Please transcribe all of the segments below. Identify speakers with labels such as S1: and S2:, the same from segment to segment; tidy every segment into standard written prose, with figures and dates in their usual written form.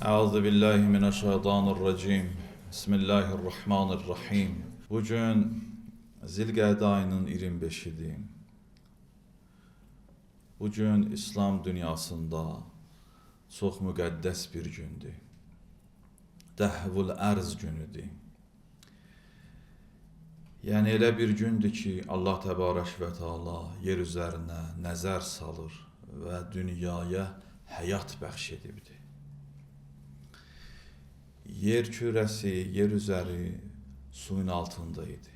S1: Euzu billahi mineşşeytanirracim. Bismillahirrahmanirrahim. Bugün Zilqədə ayının 25-idir. Bugün İslam dünyasında çox müqəddəs bir gündür. Dəhvul ərz günüdür. Yəni elə bir gündür ki, Allah Təbarək və Teala yer üzərinə nəzər salır və dünyaya həyat bəxş edibdir. Yer kürəsi, yer üzəri suyun altında idi.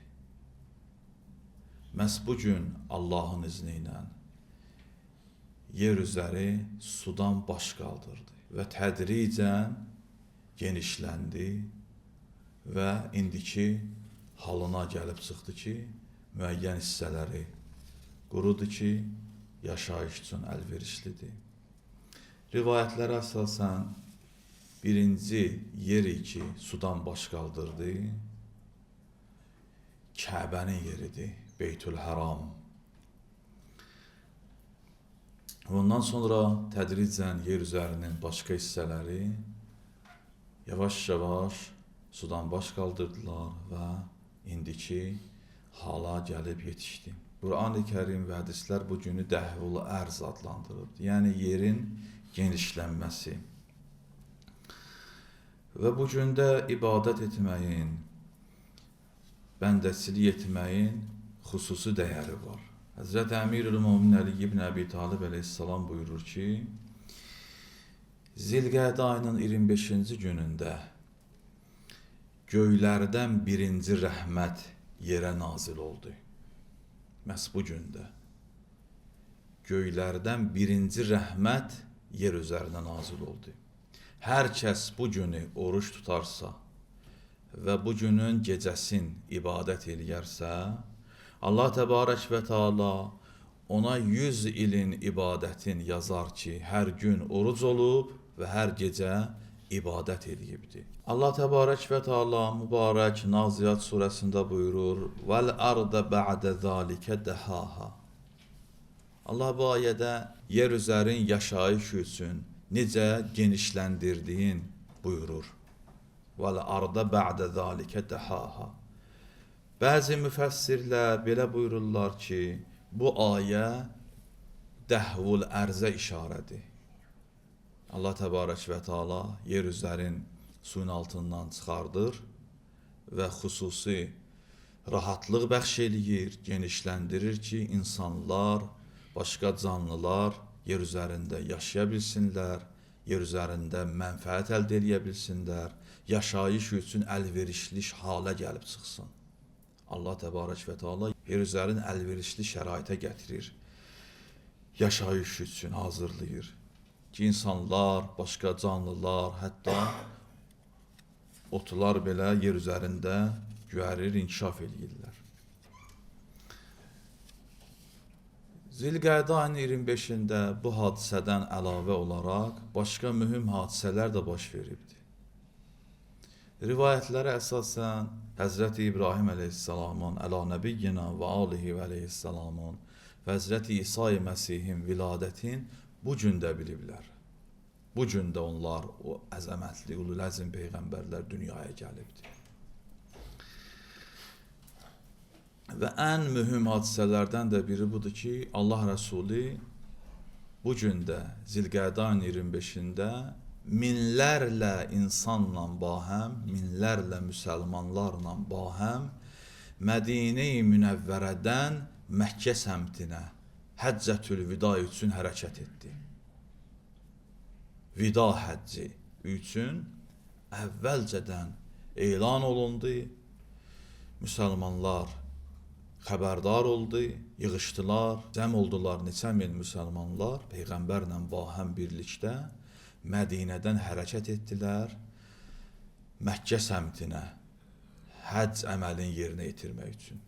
S1: Məhz bu gün Allahın izni ilə yer üzəri sudan baş qaldırdı və tədricən genişləndi və indiki halına gəlib çıxdı ki, müəyyən hissələri qurudur ki, yaşayış üçün əlverişlidir. Rivayətlərə əsasən birinci yeri ki, sudan baş qaldırdı, Kəbənin yeridir, Beytülhəram. Ondan sonra tədricən yer üzərinin başqa hissələri yavaş-yavaş sudan baş qaldırdılar və indiki hala gəlib yetişdi. Quran-ı Kərim və hədislər bu günü dəhvul ərz adlandırır. Yəni yerin genişlənməsi. Və bu gündə ibadət etməyin, bəndəçilik etməyin xüsusi dəyəri var. Həzrət Əmirül-Mömin Əli ibn Əbi Talib əleyhissalam buyurur ki, Zilqədə ayının 25-ci günündə göylərdən birinci rəhmət yerə nazil oldu. Məhz bu gündə göylərdən birinci rəhmət yer üzərinə nazil oldu. Hər kəs bu günü oruç tutarsa və bu günün gecəsin ibadət eləyərsə, Allah Təbarək və Teala ona 100 ilin ibadətin yazar ki, hər gün oruc olub və hər gecə ibadət eləyibdir. Allah Təbarək və Teala mübarək Naziyyat surəsində buyurur: "Vəl arda ba'də zəlikə dəhaha." Allah bu ayədə yer üzərin yaşayış üçün necə genişləndirdiyin buyurur. Vəl arda ba'də zəlikə dəhaha. Bəzi müfəssirlər belə buyururlar ki, bu ayə dəhvul ərzə işarədir. Allah Təbarək və Teala yer üzərin suyun altından çıxardır və xüsusi rahatlıq bəxş eləyir, genişləndirir ki, insanlar, başqa canlılar yer üzərində yaşaya bilsinlər, yer üzərində mənfəət əldə edə bilsinlər, yaşayış üçün əlverişli halə gəlib çıxsın. Allah Təbarək və Teala yer üzərin əlverişli şəraitə gətirir, yaşayış üçün hazırlayır ki, insanlar, başqa canlılar, hətta otlar belə yer üzərində güərir, inkişaf edirlər. Zilqədə ayının 25-də bu hadisədən əlavə olaraq başqa mühüm hadisələr də baş veribdir. Rivayətlərə əsasən Həzrəti İbrahim əleyhissalamın, əla nəbiyyina və alihi və əleyhissalamın və Həzrəti İsa-i Məsihin viladətin bu gündə biliblər. Bu gündə onlar, o əzəmətli, ulul əzm peyğəmbərlər dünyaya gəlibdir. Və ən mühüm hadisələrdən də biri budur ki, Allah Rəsulü bu gündə Zilqədə ayının 25-də minlərlə insanla bahəm, minlərlə müsəlmanlarla bahəm Mədinə-i Münəvvərədən Məkkə səmtinə Həccətül Vida üçün hərəkət etdi. Vida həcci üçün əvvəlcədən elan olundu, müsəlmanlar xəbərdar oldu, yığışdılar, cəm oldular neçə min müsəlmanlar, Peyğəmbərlə bahəm birlikdə Mədinədən hərəkət etdilər Məkkə səmtinə həcc əməlini yerinə yetirmək üçün.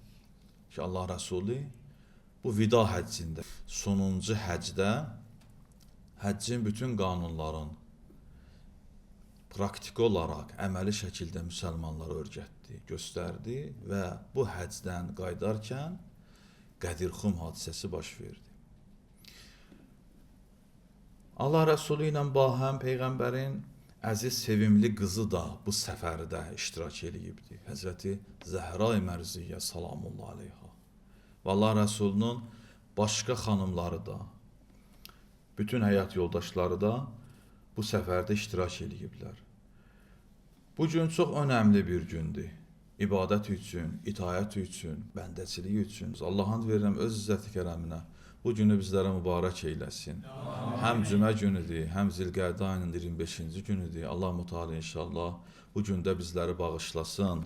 S1: Ki, Allah Rəsulü bu vida həccində, sonuncu həcdə həccin bütün qanunların praktiki olaraq əməli şəkildə müsəlmanlara öyrətdi, göstərdi və bu həcdən qayıdarkən Qədirxum hadisəsi baş verdi. Allah Rəsulü ilə bahəm Peyğəmbərin əziz sevimli qızı da bu səfərdə iştirak eləyibdi. Həzrəti Zəhra-i Mərziyyə salamullah aleyha. Və Allah Rəsulunun başqa xanımları da, bütün həyat yoldaşları da bu səfərdə iştirak eləyiblər. Bu gün çox önəmli bir gündür. İbadət üçün, itayət üçün, bəndəçilik üçün. Allah'ın verirəm öz izzəti kərəminə bu günü bizlərə mübarək eyləsin. Həm cümə günüdür, həm Zilqədə ayının 25-ci günüdür. Allah Müteala inşallah bu gündə bizləri bağışlasın.